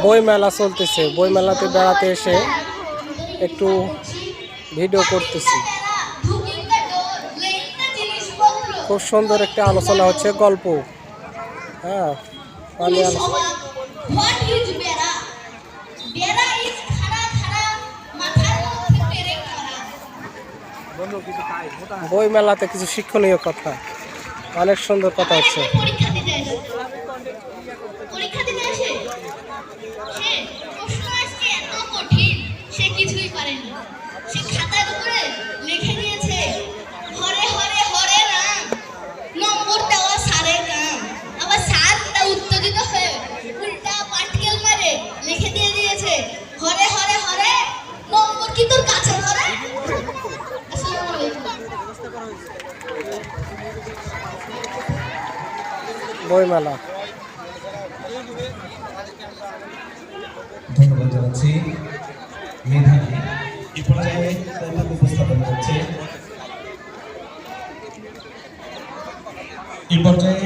বই মেলা চলতেছে, বই মেলাতে বেড়াতে এসে একটু ভিডিও করতেছি। খুব সুন্দর একটা আলোচনা হচ্ছে, গল্প। হ্যাঁ, বই মেলাতে কিছু শিক্ষণীয় কথা, অনেক সুন্দর কথা হচ্ছে। সে কিছুই পারেনি, সে খাতার উপরে লিখে দিয়েছে হরে হরে হরে রাম, নম্বর দেওয়া স্যারের কাম। আবার স্যার তা উত্তেজিত হয়ে উল্টা পাটকেল মারে লিখে দিয়ে দিয়েছে হরে হরে হরে, নম্বর কি তোর কাছে ধরে। আসসালামু আলাইকুম। বইমেলা। ধন্যবাদ জানাচ্ছি মেধাকে। এই পর্যায়ে উপস্থাপন করছে এই পর্যায়ে